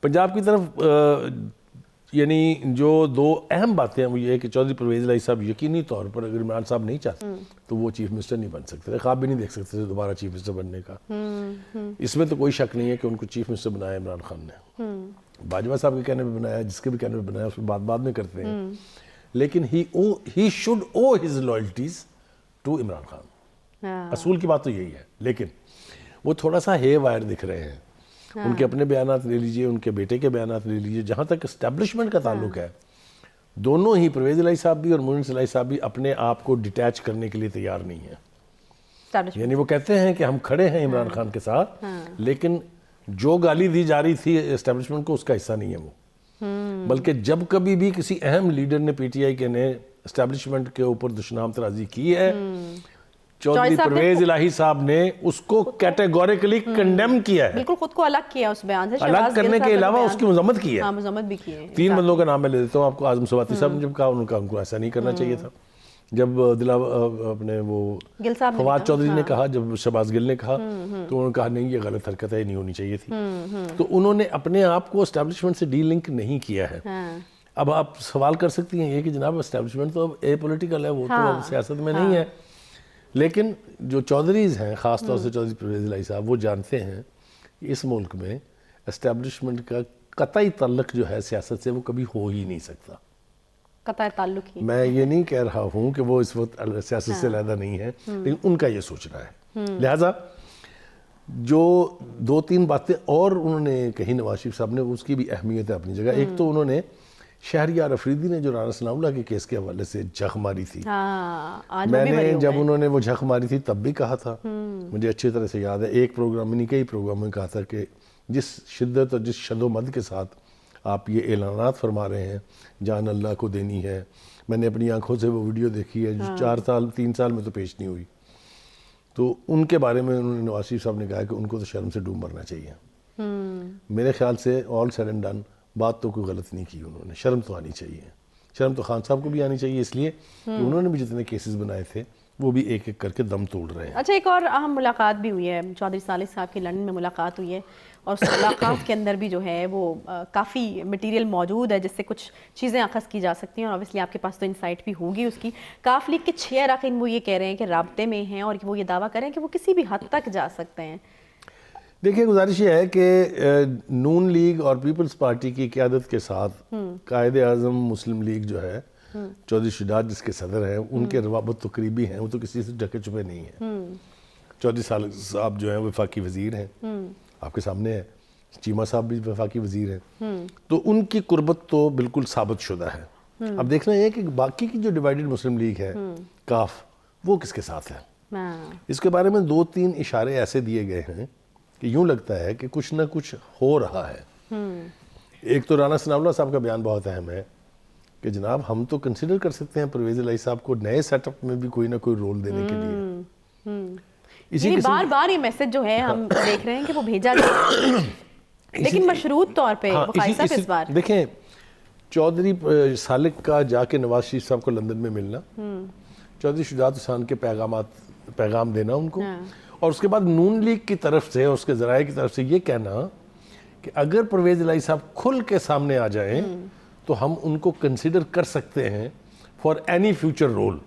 پنجاب کی طرف یعنی جو دو اہم باتیں ہیں وہ یہ ہے کہ چودھری پرویز الہی صاحب یقینی طور پر اگر عمران صاحب نہیں چاہتے تو وہ چیف منسٹر نہیں بن سکتے، خواب بھی نہیں دیکھ سکتے تھے دوبارہ چیف منسٹر بننے کا. اس میں تو کوئی شک نہیں ہے کہ ان کو چیف منسٹر بنایا عمران خان نے. باجوہ صاحب کے کہنے پہ بنایا، جس کے بھی کہنے پہ بنایا، اس میں بعد میں کرتے ہیں، لیکن he should owe his loyalties to Imran Khan. اصول کی بات تو یہی ہے. لیکن وہ تھوڑا سا ہے وائر دکھ رہے ہیں. ان کے اپنے بیانات لے لیجئے، ان کے بیٹے کے بیانات لے لیجئے. جہاں تک اسٹیبلشمنٹ کا تعلق ہے، دونوں ہی پرویز الہی صاحب بھی اور مونس الہی صاحب بھی اپنے آپ کو ڈیٹیچ کرنے کے لیے تیار نہیں ہیں. یعنی وہ کہتے ہیں کہ ہم کھڑے ہیں عمران خان کے ساتھ، لیکن جو گالی دی جا رہی تھی اسٹیبلشمنٹ کو اس کا حصہ نہیں ہے وہ. بلکہ جب کبھی بھی کسی اہم لیڈر نے پی ٹی آئی کے نے اسٹیبلشمنٹ کے اوپر دشنام ترازی کی ہے، چودھری پرویز الہی صاحب نے اس کو کیٹیگوریکلی کنڈیم کیا ہے. بالکل خود کو الگ کیا اس بیان سے، الگ کرنے کے علاوہ اس کی مذمت کی ہے. ہاں مذمت بھی کی ہے. 3 بندوں کا نام میں لے دیتا ہوں آپ کو. اعظم سواتی صاحب نے جب کہا ان کو ایسا نہیں کرنا چاہیے تھا. جب اپنے وہ فواد چودھری نے کہا، جب شہباز گل نے کہا، تو انہوں نے کہا نہیں یہ غلط حرکت ہے، نہیں ہونی چاہیے تھی. تو انہوں نے اپنے آپ کو اسٹیبلشمنٹ سے ڈی لنک نہیں کیا ہے. اب آپ سوال کر سکتی ہیں یہ کہ جناب اسٹیبلشمنٹ تو اب اے پولیٹیکل ہے، وہ تو اب سیاست میں نہیں ہے. لیکن جو چودھریز ہیں، خاص طور سے چودھری پرویز الہی صاحب، وہ جانتے ہیں کہ اس ملک میں اسٹیبلشمنٹ کا قطعی تعلق جو ہے سیاست سے وہ کبھی ہو ہی نہیں سکتا. قطعی تعلق ہی. میں یہ نہیں کہہ رہا ہوں کہ وہ اس وقت سیاست سے علیحدہ نہیں ہے، لیکن ان کا یہ سوچنا ہے. لہٰذا جو 2-3 باتیں اور انہوں نے کہی نواز شریف صاحب نے، اس کی بھی اہمیت ہے اپنی جگہ. ایک تو انہوں نے شہریار افریدی نے جو رانا ثناء اللہ کے کیس کے حوالے سے جھک ماری تھی، میں نے جب انہوں نے وہ جھک ماری تھی تب بھی کہا تھا، مجھے اچھی طرح سے یاد ہے، ایک پروگرام میں نہیں کئی پروگراموں میں کہا تھا کہ جس شدت اور جس شد و مد کے ساتھ آپ یہ اعلانات فرما رہے ہیں جان اللہ کو دینی ہے. میں نے اپنی آنکھوں سے وہ ویڈیو دیکھی ہے جو 3 سال میں تو پیش نہیں ہوئی. تو ان کے بارے میں انہوں نے نواز شریف صاحب نے کہا کہ ان کو تو شرم سے ڈوب مرنا چاہیے. میرے خیال سے آل سیڈ اینڈ ڈن بات تو کوئی غلط نہیں کی انہوں نے. شرم تو آنی چاہیے. شرم تو خان صاحب کو بھی آنی چاہیے، اس لیے کہ انہوں نے بھی جتنے کیسز بنائے تھے وہ بھی ایک ایک کر کے دم توڑ رہے ہیں. اچھا، ایک اور اہم ملاقات بھی ہوئی ہے، چودھری صالح صاحب کی لندن میں ملاقات ہوئی ہے، اور اس ملاقات کے اندر بھی جو ہے وہ کافی مٹیریل موجود ہے جس سے کچھ چیزیں اخذ کی جا سکتی ہیں، اور obviously آپ کے پاس تو انسائٹ بھی ہوگی اس کی. کاف لیگ کے 6 اراکین وہ یہ کہہ رہے ہیں کہ رابطے میں ہیں، اور وہ یہ دعویٰ کر رہے ہیں کہ وہ کسی بھی حد تک جا سکتے ہیں. دیکھیں، گزارش یہ ہے کہ نون لیگ اور پیپلز پارٹی کی قیادت کے ساتھ قائد اعظم مسلم لیگ جو ہے، چودھری شجاعت جس کے صدر ہیں، ان کے روابط تو قریبی ہیں، وہ تو کسی سے ڈھکے چھپے نہیں ہیں. چودھری صالح صاحب جو ہیں وہ وفاقی وزیر ہیں، آپ کے سامنے ہے. چیمہ صاحب بھی وفاقی وزیر ہیں، تو ان کی قربت تو بالکل ثابت شدہ ہے. اب دیکھنا یہ کہ باقی کی جو ڈیوائیڈڈ مسلم لیگ ہے، کاف، وہ کس کے ساتھ ہے. اس کے بارے میں 2-3 اشارے ایسے دیے گئے ہیں کہ یوں لگتا ہے کہ کچھ نہ کچھ ہو رہا ہے. ایک تو رانا ثناء اللہ صاحب کا بیان بہت اہم ہے کہ جناب ہم تو کنسیڈر کر سکتے ہیں پرویز الہی صاحب کو نئے سیٹ اپ میں بھی کوئی نہ کوئی رول دینے کے لیے. بار بار یہ میسج جو ہے ہم دیکھ رہے ہیں کہ وہ بھیجا جا رہا ہے، لیکن مشروط طور پہ. اس بار دیکھیں، چودھری صالح کا جا کے نواز شریف صاحب کو لندن میں ملنا، چودھری شجاعت حسین کے پیغام دینا ان کو، اور اس کے بعد نون لیگ کی طرف سے، اس کے ذرائع کی طرف سے یہ کہنا کہ اگر پرویز الہی صاحب کھل کے سامنے آ جائیں تو ہم ان کو کنسیڈر کر سکتے ہیں فار اینی فیوچر رول.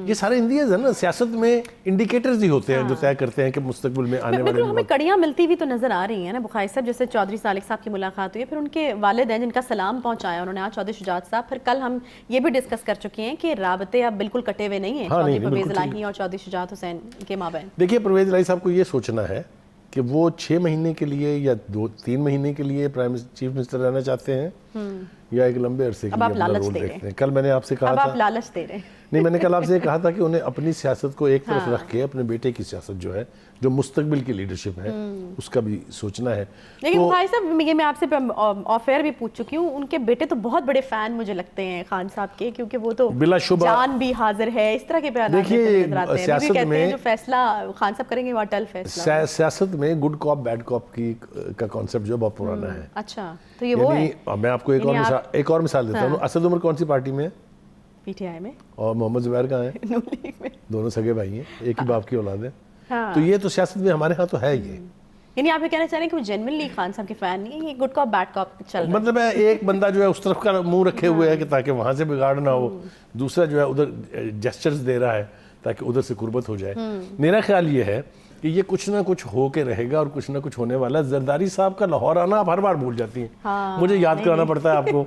یہ سارے اندیز ہیں نا، سیاست میں انڈیکیٹرز ہی ہوتے ہیں جو طے کرتے ہیں کہ مستقبل میں آنے والے. ہمیں کڑیاں ملتی ہوئی تو نظر آ رہی ہیں نا بخاری صاحب. جیسے چودھری صالح صاحب کی ملاقات ہوئی، پھر ان کے والد ہیں جن کا سلام پہنچایا انہوں نے آج چودھری شجاعت صاحب. پھر کل ہم یہ بھی ڈسکس کر چکے ہیں کہ رابطے اب بالکل کٹے ہوئے نہیں ہیں چودھری پرویز الہی اور چودھری شجاعت حسین کے مابین. دیکھیے، پرویز الہی صاحب کو یہ سوچنا ہے کہ وہ 6 مہینے کے لیے یا 2-3 مہینے کے لیے چیف منسٹر رہنا چاہتے ہیں یا ایک لمبے عرصے کے لیے اپنا رول دیکھتے ہیں. کل میں نے آپ سے کہا تھا، آپ لالچ دے رہے ہیں. نہیں، میں نے کل آپ سے کہا تھا کہ انہیں اپنی سیاست کو ایک طرف رکھ کے اپنے بیٹے کی سیاست جو ہے، جو مستقبل کی لیڈرشپ ہے، اس کا بھی سوچنا ہے. لیکن بخاری صاحب، یہ میں آپ سے آف ایئر بھی پوچھ چکی ہوں، ان کے بیٹے تو بہت بڑے فین مجھے لگتے ہیں خان صاحب کے، کیونکہ وہ تو بلا شبہ جان بھی حاضر ہے، اس طرح کے بیانات نظر آتے ہیں. سیاست میں جو فیصلہ خان صاحب کریں گے وہ اٹل فیصلہ. سیاست میں گڈ کاپ بیڈ کاپ کا کانسیپٹ جو بہت پرانا ہے. اچھا، تو یہ وہ ہے. میں آپ کو ایک اور مثال دیتا ہوں. اسد عمر کون سی پارٹی میں ہے؟ پی ٹی آئی میں. اور محمد زبیر کہاں ہیں؟ نون لیگ میں. دونوں سگے بھائی ہیں، ایک ہی باپ کی اولاد ہے. تو یہ تو سیاست میں ہمارے ہاں تو ہے. یعنی آپ یہ کہنا چاہ رہے ہیں کہ وہ جینوئنلی خان صاحب کے فین نہیں، یہ گڈ کاپ بیڈ کاپ چل رہا ہے. مطلب ہے ایک بندہ جو ہے اس طرف کا منہ رکھے ہوئے ہے کہ تاکہ وہاں سے بگاڑ نہ ہو، دوسرا جو ہے ادھر جیسچرز دے رہا ہے تاکہ ادھر سے قربت ہو جائے. میرا خیال یہ ہے کہ یہ کچھ نہ کچھ ہو کے رہے گا اور کچھ نہ کچھ ہونے والا ہے. زرداری صاحب کا لاہور آنا آپ ہر بار بھول جاتی ہیں، مجھے یاد کرانا پڑتا ہے آپ کو.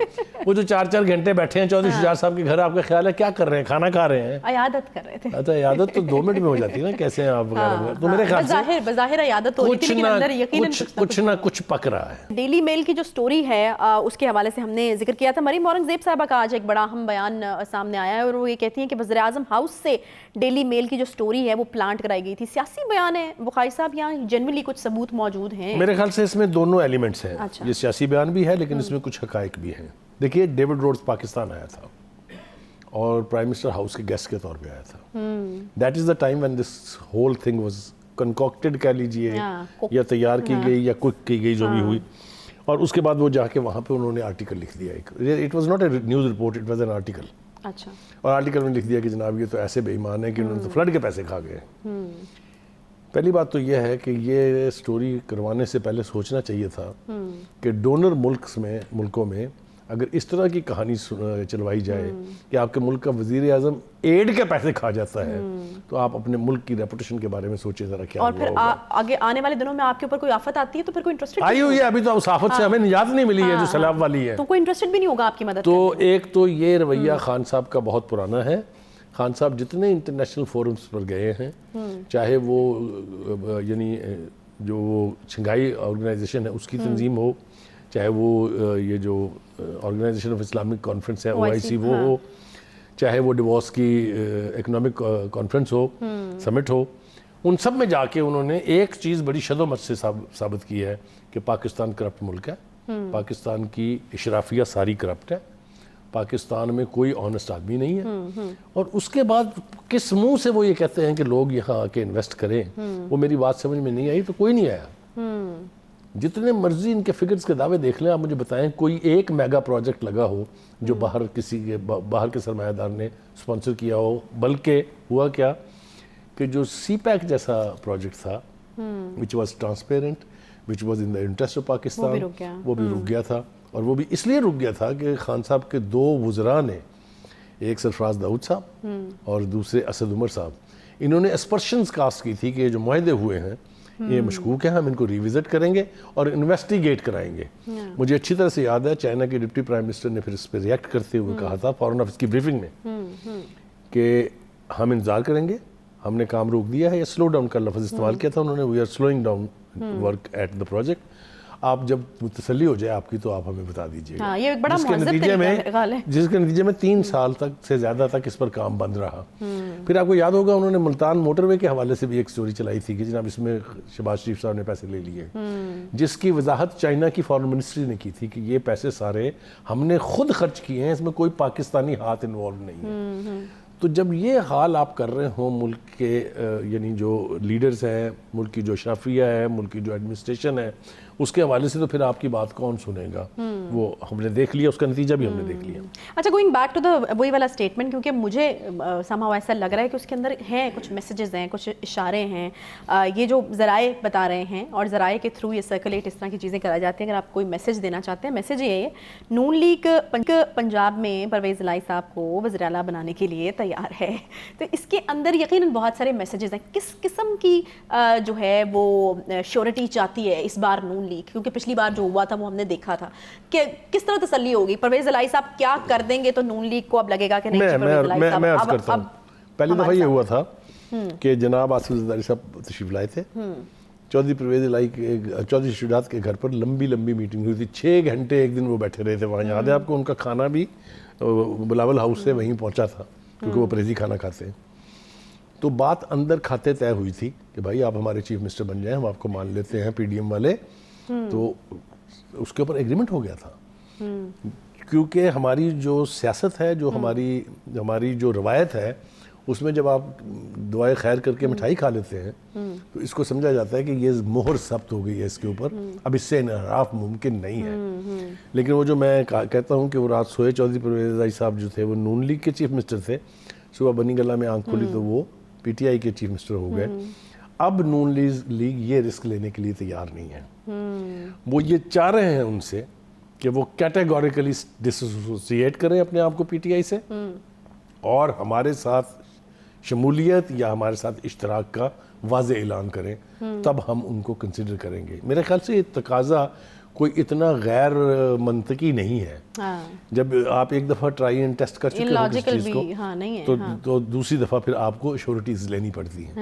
وہ جو 4 گھنٹے بیٹھے ہیں چودھری شجاعت صاحب کے گھر، آپ کا خیال ہے کیا کر رہے ہیں؟ کھانا کھا رہے ہیں؟ عیادت کر رہے تھے. اچھا عیادت تو 2 منٹ میں ہو جاتی ہے نا، کیسے ہیں آپ وغیرہ. تو میرے خیال سے بظاہر عیادت ہو رہی تھی لیکن اندر یقیناً کچھ نہ کچھ پک رہا ہے. ڈیلی میل کی جو سٹوری ہے اس کے حوالے سے ہم نے ذکر کیا تھا. مریم اورنگزیب صاحبہ کا آج ایک بڑا اہم بیان سامنے آیا ہے اور وہ یہ کہتی ہیں کہ وزیر اعظم ہاؤس سے ڈیلی میل کی جو سٹوری ہے وہ پلانٹ کرائی گئی تھی. سیاسی بیان ہے بخاری صاحب، یہاں جنرلی کچھ ثبوت موجود ہیں؟ میرے خیال سے اس میں دونوں ایلیمنٹس ہیں. یہ سیاسی بیان بھی ہے لیکن اس میں کچھ حقائق بھی ہیں. دیکھیے ڈیوڈ روڈز پاکستان آیا تھا اور پرائم منسٹر ہاؤس کے گیسٹ کے طور پہ آیا تھا. That is the time when this whole thing was concocted کہہ لیجیے یا تیار کی گئی یا کوک کی گئی جو بھی ہوئی. اور اس کے بعد وہ جا کے وہاں پہ انہوں نے آرٹیکل لکھ دیا. It was not a news report, it was an article. اچھا. اور آرٹیکل میں لکھ دیا کہ جناب یہ تو ایسے بے ایمان ہے کہ انہوں نے تو فلڈ کے پیسے کھا گئے. پہلی بات تو یہ ہے کہ یہ سٹوری کروانے سے پہلے سوچنا چاہیے تھا کہ ڈونر ملکوں میں اگر اس طرح کی کہانی چلوائی جائے کہ آپ کے ملک کا وزیر اعظم ایڈ کے پیسے کھا جاتا ہے تو آپ اپنے ملک کی ریپوٹیشن کے بارے میں سوچیں ذرا کیا. اور پھر آگے آنے والے دنوں میں آپ کے اوپر کوئی آفت آتی ہے تو پھر کوئی انٹرسٹڈ آئی ہوئی ہے. ابھی تو اس آفت سے ہمیں نجات نہیں ملی ہے جو سیلاب والی ہے. تو کوئی انٹرسٹڈ بھی نہیں ہوگا آپ کی مدد. تو ایک تو یہ رویہ خان صاحب کا بہت پرانا ہے. خان صاحب جتنے انٹرنیشنل فورمز پر گئے ہیں، چاہے وہ یعنی جو وہ شنگھائی آرگنائزیشن ہے اس کی تنظیم ہو، چاہے وہ یہ جو آرگنائزیشن آف اسلامک کانفرنس ہے OIC وہ ہو، چاہے وہ ڈیووس کی اکنامک کانفرنس ہو، سمٹ ہو، ان سب میں جا کے انہوں نے ایک چیز بڑی شد و مت سے ثابت کی ہے کہ پاکستان کرپٹ ملک ہے، پاکستان کی اشرافیہ ساری کرپٹ ہے، پاکستان میں کوئی آنسٹ آدمی نہیں ہے. اور اس کے بعد کس منہ سے وہ یہ کہتے ہیں کہ لوگ یہاں آ کے انویسٹ کریں، وہ میری بات سمجھ میں نہیں آئی. تو کوئی نہیں آیا. جتنے مرضی ان کے فگرز کے دعوے دیکھ لیں، آپ مجھے بتائیں کوئی ایک میگا پروجیکٹ لگا ہو جو باہر کے سرمایہ دار نے سپانسر کیا ہو. بلکہ ہوا کیا کہ جو سی پیک جیسا پروجیکٹ تھا which was transparent, which was in the interest of Pakistan, وہ بھی رک گیا تھا. اور وہ بھی اس لیے رک گیا تھا کہ خان صاحب کے 2 وزراء نے، ایک سرفراز داؤد صاحب اور دوسرے اسد عمر صاحب، انہوں نے اسپرشنز کاسٹ کی تھی کہ یہ جو معاہدے ہوئے ہیں یہ مشکوک ہیں، ہم ان کو ریوزٹ کریں گے اور انویسٹیگیٹ کرائیں گے. مجھے اچھی طرح سے یاد ہے چائنا کے ڈپٹی پرائم منسٹر نے پھر اس پہ ریئیکٹ کرتے ہوئے کہا تھا فارن آفس کی بریفنگ میں کہ ہم انتظار کریں گے، ہم نے کام روک دیا ہے. یا سلو ڈاؤن کا لفظ استعمال کیا تھا انہوں نے، we are slowing down work at the project. آپ جب تسلی ہو جائے آپ کی تو آپ ہمیں بتا دیجیے گا. یہ ایک بڑا جس کے نتیجے میں 3 سال تک سے زیادہ تک اس پر کام بند رہا. پھر آپ کو یاد ہوگا انہوں نے ملتان موٹر وے کے حوالے سے بھی ایک سٹوری چلائی تھی کہ جناب اس میں شہباز شریف صاحب نے پیسے لے لیے، جس کی وضاحت چائنا کی فارن منسٹری نے کی تھی کہ یہ پیسے سارے ہم نے خود خرچ کیے ہیں، اس میں کوئی پاکستانی ہاتھ انوالو نہیں ہے. تو جب یہ حال آپ کر رہے ہوں ملک کے یعنی جو لیڈرز ہیں، ملک کی جو اشرافیہ ہے، ملک کی جو ایڈمنسٹریشن ہے، اس کے حوالے سے تو پھر آپ کی بات کون سنے گا؟ وہ ہم نے دیکھ لیا، اس کا نتیجہ بھی ہم نے دیکھ لیا. اچھا، گوئنگ بیک ٹو دا وہی والا اسٹیٹمنٹ، کیونکہ مجھے سمہاؤ ایسا لگ رہا ہے کہ اس کے اندر ہیں کچھ میسیجز ہیں، کچھ اشارے ہیں. یہ جو ذرائع بتا رہے ہیں اور ذرائع کے تھرو یہ سرکولیٹ اس طرح کی چیزیں کرائی جاتی ہیں. اگر آپ کوئی میسیج دینا چاہتے ہیں، میسیج یہ ہے نون لیگ پنجاب میں پرویز الہی صاحب کو وزیر اعلیٰ بنانے کے لیے تیار ہے. تو اس کے اندر یقیناً بہت سارے میسیجز ہیں. کس قسم کی جو ہے وہ شیورٹی چاہتی ہے اس بار نون لیگ؟ کیونکہ پچھلی بار جو ہوا تھا وہ ہم نے دیکھا تھا کہ کس طرح تسلی ہوگی. پرویز الہی صاحب کیا کر دیں گے تو نون لیگ کو اب لگے گا کہ نہیں. میں عرض کرتا ہوں، پہلی دفعہ یہ ہوا تھا کہ جناب آصف زرداری صاحب تشریف لائے تھے. چودھری پرویز الہی کے چودھری شجاعت کے گھر پر لمبی میٹنگ ہوئی تھی. 6 گھنٹے ایک دن وہ بیٹھے رہے تھے وہاں. یاد ہے آپ کو ان کا کھانا بھی بلاول ہاؤس سے وہیں پہنچا تھا کیونکہ وہ پریزی کھانا کھاتے ہیں. تو بات اندر کھاتے طے ہوئی تھی کہ بھائی آپ ہمارے چیف منسٹر بن جائیں، ہم آپ کو مان لیتے ہیں PDM والے. تو اس کے اوپر ایگریمنٹ ہو گیا تھا کیونکہ ہماری جو سیاست ہے، جو ہماری جو روایت ہے، اس میں جب آپ دعائے خیر کر کے مٹھائی کھا لیتے ہیں تو اس کو سمجھا جاتا ہے کہ یہ مہر ثبت ہو گئی ہے اس کے اوپر، اب اس سے انحراف ممکن نہیں ہے. لیکن وہ جو میں کہتا ہوں کہ وہ رات سوئے چودھری پرویز الہی صاحب جو تھے وہ نون لیگ کے چیف منسٹر تھے، صبح بنی گلہ میں آنکھ کھولی تو وہ PTI کے چیف منسٹر ہو گئے. اب نون لیگ یہ رسک لینے کے لیے تیار نہیں ہے. وہ یہ چاہ رہے ہیں ان سے کہ وہ کیٹیگوریکلی ڈس ایسوسیٹ کریں اپنے آپ کو پی ٹی آئی سے اور ہمارے ساتھ شمولیت یا ہمارے ساتھ اشتراک کا واضح اعلان کریں, تب ہم ان کو کنسیڈر کریں گے. میرے خیال سے یہ تقاضا کوئی اتنا غیر منطقی نہیں ہے. جب آپ ایک دفعہ ٹرائی اینڈ ٹیسٹ کر چکے ہو کسی چیز کو تو دوسری دفعہ پھر آپ کو ایشورٹیز لینی پڑتی ہیں.